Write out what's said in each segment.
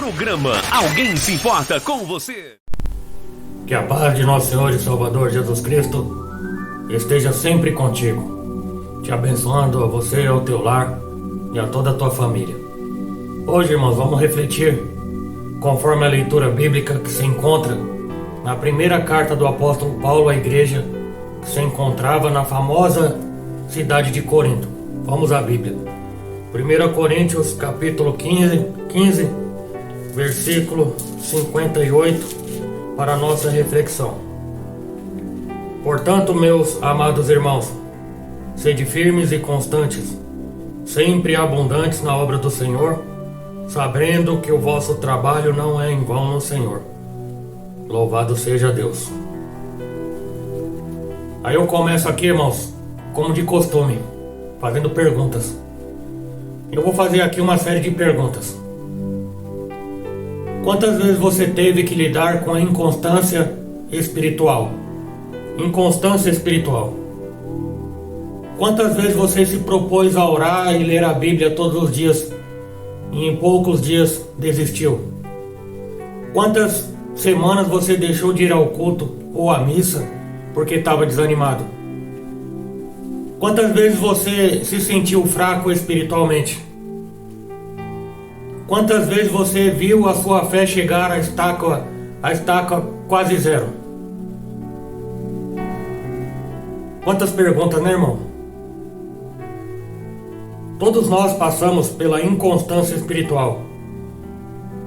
Programa Alguém Se Importa com Você. Que a paz de nosso Senhor e Salvador Jesus Cristo esteja sempre contigo, te abençoando a você, ao teu lar e a toda a tua família. Hoje, irmãos, vamos refletir conforme a leitura bíblica que se encontra na primeira carta do apóstolo Paulo à igreja que se encontrava na famosa cidade de Corinto. Vamos à Bíblia. 1 Coríntios capítulo 15, versículo 58 para a nossa reflexão. Portanto, meus amados irmãos, sede firmes e constantes, sempre abundantes na obra do Senhor, sabendo que o vosso trabalho não é em vão no Senhor. Louvado seja Deus. Aí eu começo aqui, irmãos, como de costume, fazendo perguntas. Eu vou fazer aqui uma série de perguntas. Quantas vezes você teve que lidar com a inconstância espiritual? Inconstância espiritual. Quantas vezes você se propôs a orar e ler a Bíblia todos os dias e em poucos dias desistiu? Quantas semanas você deixou de ir ao culto ou à missa porque estava desanimado? Quantas vezes você se sentiu fraco espiritualmente? Quantas vezes você viu a sua fé chegar à estaca quase zero? Quantas perguntas, né, irmão? Todos nós passamos pela inconstância espiritual.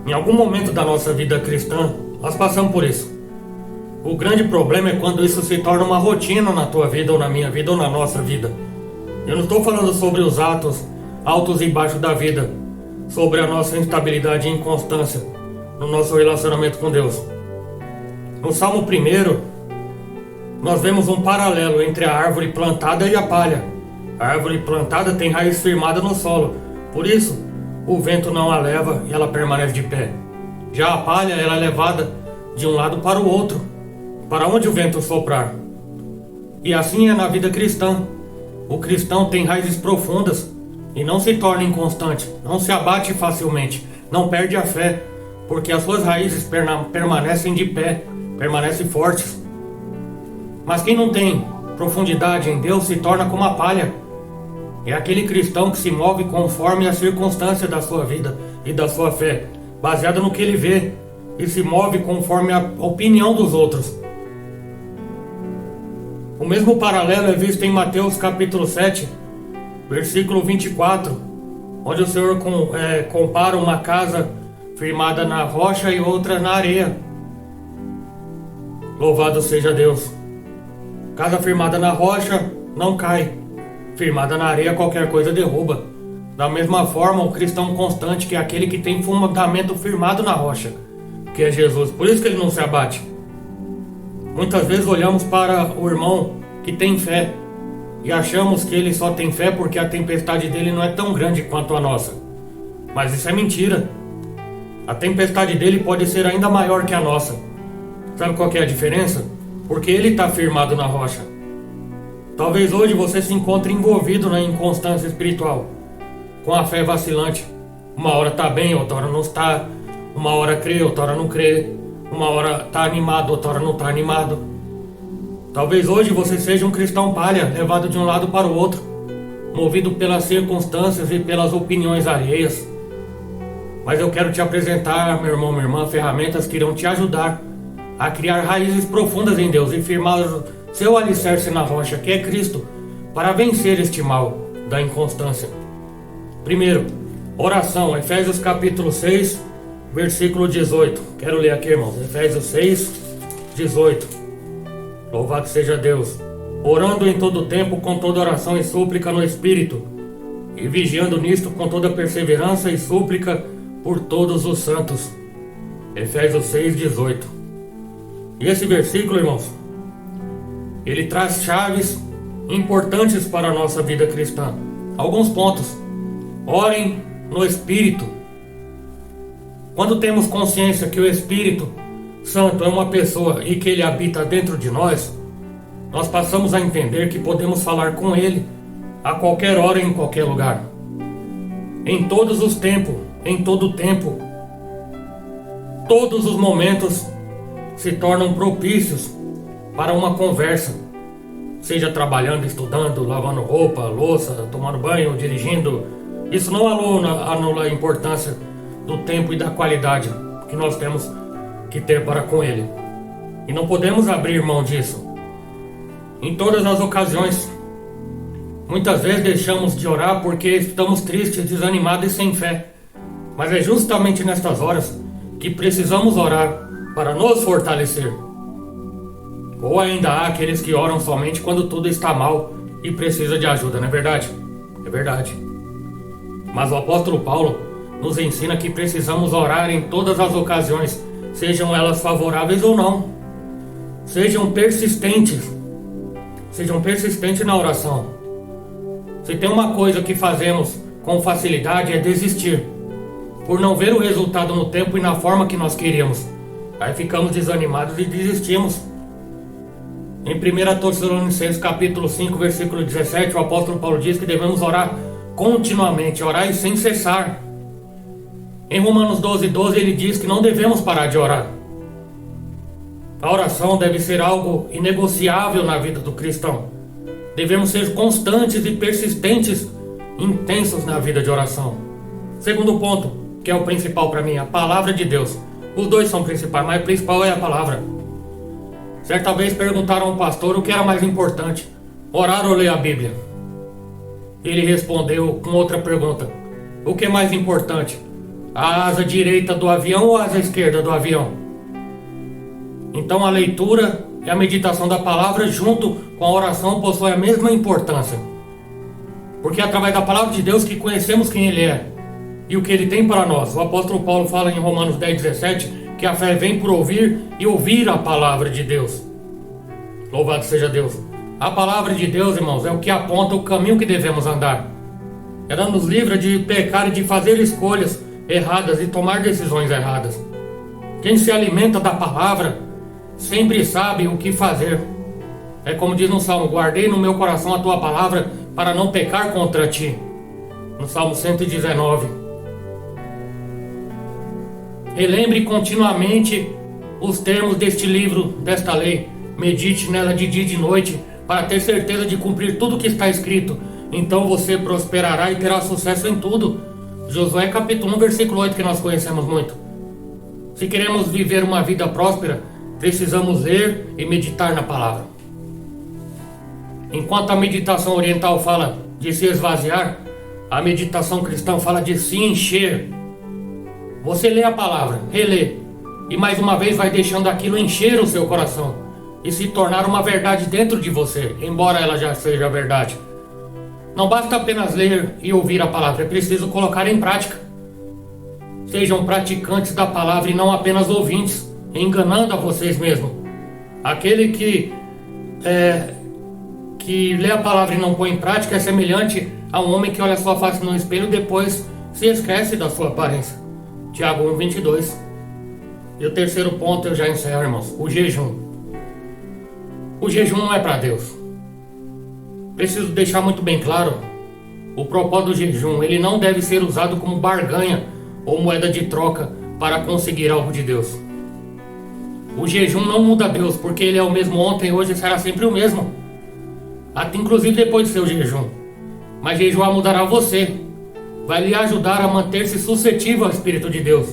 Em algum momento da nossa vida cristã, nós passamos por isso. O grande problema é quando isso se torna uma rotina na tua vida, ou na minha vida, ou na nossa vida. Eu não estou falando sobre os atos altos e baixos da vida, sobre a nossa instabilidade e inconstância no nosso relacionamento com Deus. No Salmo 1, nós vemos um paralelo entre a árvore plantada e a palha. A árvore plantada tem raiz firmada no solo, por isso o vento não a leva e ela permanece de pé. Já a palha, ela é levada de um lado para o outro, para onde o vento soprar. E assim é na vida cristã. O cristão tem raízes profundas e não se torna inconstante, não se abate facilmente, não perde a fé, porque as suas raízes permanecem de pé, permanecem fortes. Mas quem não tem profundidade em Deus se torna como a palha. É aquele cristão que se move conforme a circunstância da sua vida e da sua fé, baseada no que ele vê, e se move conforme a opinião dos outros. O mesmo paralelo é visto em Mateus capítulo 7, versículo 24, onde o Senhor compara uma casa firmada na rocha e outra na areia. Louvado seja Deus. Casa firmada na rocha não cai, firmada na areia qualquer coisa derruba. Da mesma forma, o cristão constante, que é aquele que tem fundamento firmado na rocha, que é Jesus, por isso que ele não se abate. Muitas vezes olhamos para o irmão que tem fé e achamos que ele só tem fé porque a tempestade dele não é tão grande quanto a nossa. Mas isso é mentira. A tempestade dele pode ser ainda maior que a nossa. Sabe qual que é a diferença? Porque ele está firmado na rocha. Talvez hoje você se encontre envolvido na inconstância espiritual, com a fé vacilante. Uma hora está bem, outra hora não está. Uma hora crê, outra hora não crê. Uma hora está animado, outra hora não está animado. Talvez hoje você seja um cristão palha, levado de um lado para o outro, movido pelas circunstâncias e pelas opiniões alheias. Mas eu quero te apresentar, meu irmão, minha irmã, ferramentas que irão te ajudar a criar raízes profundas em Deus e firmar seu alicerce na rocha, que é Cristo, para vencer este mal da inconstância. Primeiro, oração. Efésios capítulo 6, versículo 18. Quero ler aqui, irmãos. Efésios 6, 18. Louvado seja Deus. Orando em todo tempo com toda oração e súplica no Espírito, e vigiando nisto com toda perseverança e súplica por todos os santos. Efésios 6, 18. E esse versículo, irmãos, ele traz chaves importantes para a nossa vida cristã. Alguns pontos. Orem no Espírito. Quando temos consciência que o Espírito Santo é uma pessoa e que ele habita dentro de nós, nós passamos a entender que podemos falar com ele a qualquer hora e em qualquer lugar. Em todos os tempos, em todo tempo, todos os momentos se tornam propícios para uma conversa, seja trabalhando, estudando, lavando roupa, louça, tomando banho, dirigindo. Isso não anula a importância do tempo e da qualidade que nós temos que ter para com Ele. E não podemos abrir mão disso. Em todas as ocasiões, muitas vezes deixamos de orar porque estamos tristes, desanimados e sem fé. Mas é justamente nestas horas que precisamos orar para nos fortalecer. Ou ainda há aqueles que oram somente quando tudo está mal e precisa de ajuda, não é verdade? É verdade. Mas o apóstolo Paulo nos ensina que precisamos orar em todas as ocasiões, sejam elas favoráveis ou não. Sejam persistentes na oração. Se tem uma coisa que fazemos com facilidade é desistir, por não ver o resultado no tempo e na forma que nós queríamos. Aí ficamos desanimados e desistimos. Em 1 Tessalonicenses capítulo 5, versículo 17, o apóstolo Paulo diz que devemos orar continuamente, orar e sem cessar. Em Romanos 12, ele diz que não devemos parar de orar. A oração deve ser algo inegociável na vida do cristão. Devemos ser constantes e persistentes, intensos na vida de oração. Segundo ponto, que é o principal para mim, a palavra de Deus. Os dois são principais, mas o principal é a palavra. Certa vez perguntaram ao pastor o que era mais importante, orar ou ler a Bíblia. Ele respondeu com outra pergunta: o que é mais importante, a asa direita do avião ou a asa esquerda do avião? Então a leitura e a meditação da palavra junto com a oração possuem a mesma importância. Porque é através da palavra de Deus que conhecemos quem Ele é e o que Ele tem para nós. O apóstolo Paulo fala em Romanos 10:17 que a fé vem por ouvir e ouvir a palavra de Deus. Louvado seja Deus. A palavra de Deus, irmãos, é o que aponta o caminho que devemos andar. Ela nos livra de pecar e de fazer escolhas erradas e tomar decisões erradas. Quem se alimenta da palavra sempre sabe o que fazer. É como diz no Salmo: guardei no meu coração a tua palavra para não pecar contra ti. No Salmo 119. Relembre continuamente os termos deste livro, desta lei. Medite nela de dia e de noite, para ter certeza de cumprir tudo o que está escrito. Então você prosperará e terá sucesso em tudo. Josué capítulo 1, versículo 8, que nós conhecemos muito. Se queremos viver uma vida próspera, precisamos ler e meditar na palavra. Enquanto a meditação oriental fala de se esvaziar, a meditação cristã fala de se encher. Você lê a palavra, relê, e mais uma vez vai deixando aquilo encher o seu coração e se tornar uma verdade dentro de você, embora ela já seja verdade. Não basta apenas ler e ouvir a palavra, é preciso colocar em prática. Sejam praticantes da palavra e não apenas ouvintes, enganando a vocês mesmos. Aquele que lê a palavra e não põe em prática é semelhante a um homem que olha sua face no espelho e depois se esquece da sua aparência. Tiago 1:22. E o terceiro ponto eu já encerro, irmãos: o jejum. O jejum não é para Deus. Preciso deixar muito bem claro: o propósito do jejum, ele não deve ser usado como barganha ou moeda de troca para conseguir algo de Deus. O jejum não muda Deus, porque Ele é o mesmo ontem, hoje e será sempre o mesmo, até inclusive depois do seu jejum. Mas jejuar mudará você, vai lhe ajudar a manter-se suscetível ao Espírito de Deus.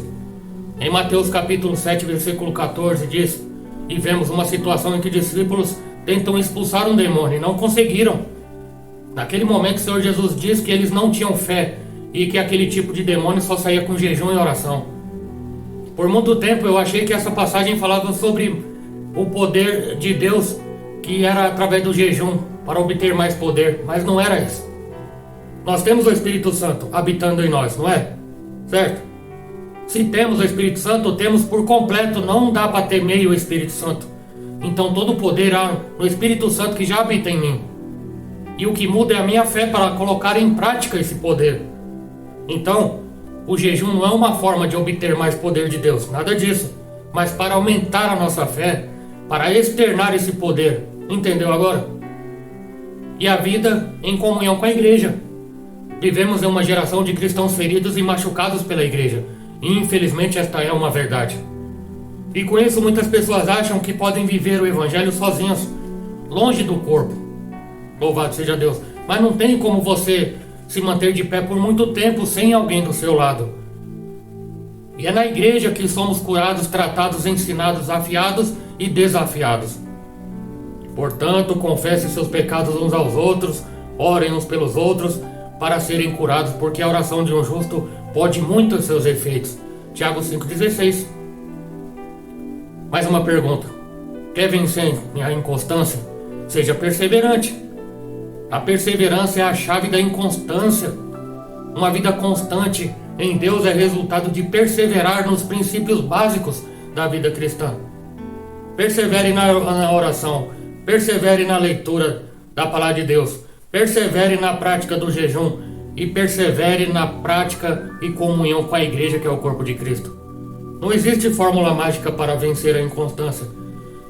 Em Mateus capítulo 7, versículo 14 diz: e vemos uma situação em que discípulos tentam expulsar um demônio e não conseguiram. Naquele momento o Senhor Jesus diz que eles não tinham fé e que aquele tipo de demônio só saía com jejum e oração. Por muito tempo eu achei que essa passagem falava sobre o poder de Deus, que era através do jejum para obter mais poder, mas não era isso. Nós temos o Espírito Santo habitando em nós, não é? Certo? Se temos o Espírito Santo, temos por completo, não dá para ter meio o Espírito Santo. Então todo o poder há no Espírito Santo que já habita em mim. E o que muda é a minha fé para colocar em prática esse poder. Então, o jejum não é uma forma de obter mais poder de Deus, nada disso. Mas para aumentar a nossa fé, para externar esse poder. Entendeu agora? E a vida em comunhão com a igreja. Vivemos em uma geração de cristãos feridos e machucados pela igreja. E infelizmente esta é uma verdade. E com isso muitas pessoas acham que podem viver o evangelho sozinhos, longe do corpo. Louvado seja Deus. Mas não tem como você se manter de pé por muito tempo sem alguém do seu lado. E é na igreja que somos curados, tratados, ensinados, afiados e desafiados. Portanto, confessem seus pecados uns aos outros, orem uns pelos outros para serem curados, porque a oração de um justo pode muito os seus efeitos. Tiago 5,16. Mais uma pergunta. Quer vencer a inconstância? Seja perseverante. A perseverança é a chave da inconstância. Uma vida constante em Deus é resultado de perseverar nos princípios básicos da vida cristã. Persevere na oração, persevere na leitura da palavra de Deus, persevere na prática do jejum e persevere na prática e comunhão com a igreja, que é o corpo de Cristo. Não existe fórmula mágica para vencer a inconstância.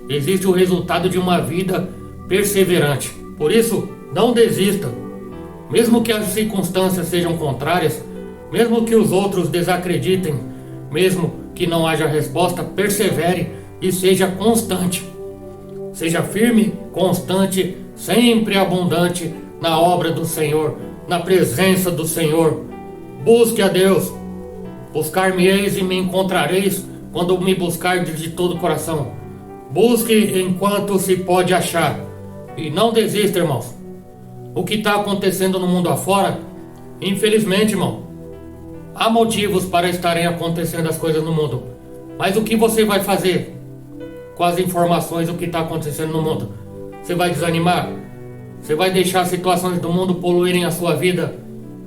Existe o resultado de uma vida perseverante. Por isso, não desista. Mesmo que as circunstâncias sejam contrárias, mesmo que os outros desacreditem, mesmo que não haja resposta, persevere e seja constante. Seja firme, constante, sempre abundante na obra do Senhor, na presença do Senhor. Busque a Deus. Buscar-me-eis e me encontrareis quando me buscardes de todo o coração. Busque enquanto se pode achar. E não desista, irmãos. O que está acontecendo no mundo afora, infelizmente, irmão, há motivos para estarem acontecendo as coisas no mundo. Mas o que você vai fazer com as informações do que está acontecendo no mundo? Você vai desanimar? Você vai deixar as situações do mundo poluírem a sua vida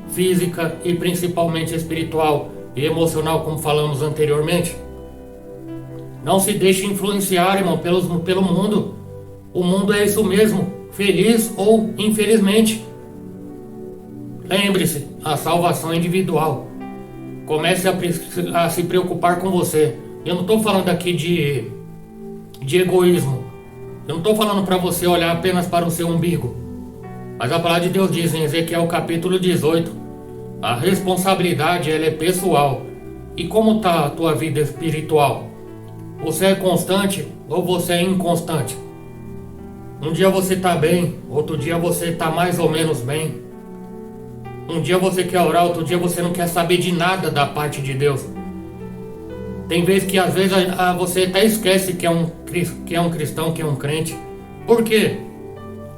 física e principalmente espiritual e emocional, como falamos anteriormente? Não se deixe influenciar, irmão, pelo mundo. O mundo é isso mesmo, feliz ou infelizmente. Lembre-se, a salvação é individual. Comece a se preocupar com você. Eu não estou falando aqui de egoísmo. Eu não estou falando para você olhar apenas para o seu umbigo. Mas a palavra de Deus diz em Ezequiel capítulo 18, a responsabilidade ela é pessoal. E como está a tua vida espiritual? Você é constante ou você é inconstante? Um dia você está bem, outro dia você está mais ou menos bem. Um dia você quer orar, outro dia você não quer saber de nada da parte de Deus. Tem vezes que às vezes você até esquece que é um cristão, que é um crente. Por quê?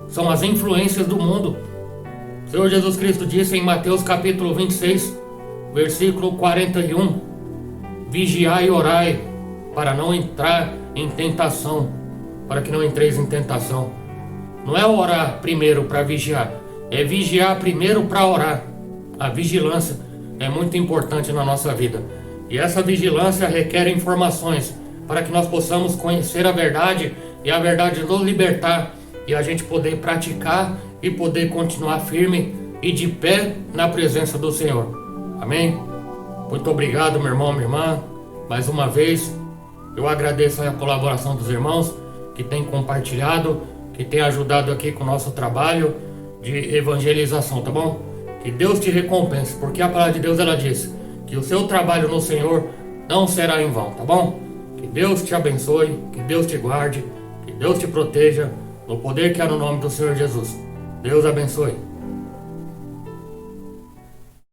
São as influências do mundo. O Senhor Jesus Cristo disse em Mateus capítulo 26, versículo 41, vigiai e orai, para não entrar em tentação, para que não entreis em tentação. Não é orar primeiro para vigiar, é vigiar primeiro para orar. A vigilância é muito importante na nossa vida. E essa vigilância requer informações para que nós possamos conhecer a verdade e a verdade nos libertar e a gente poder praticar e poder continuar firme e de pé na presença do Senhor. Amém? Muito obrigado, meu irmão, minha irmã. Mais uma vez, eu agradeço a colaboração dos irmãos que têm compartilhado, que têm ajudado aqui com o nosso trabalho de evangelização, tá bom? Que Deus te recompense, porque a palavra de Deus ela diz que o seu trabalho no Senhor não será em vão, tá bom? Que Deus te abençoe, que Deus te guarde, que Deus te proteja, no poder que há no nome do Senhor Jesus. Deus abençoe.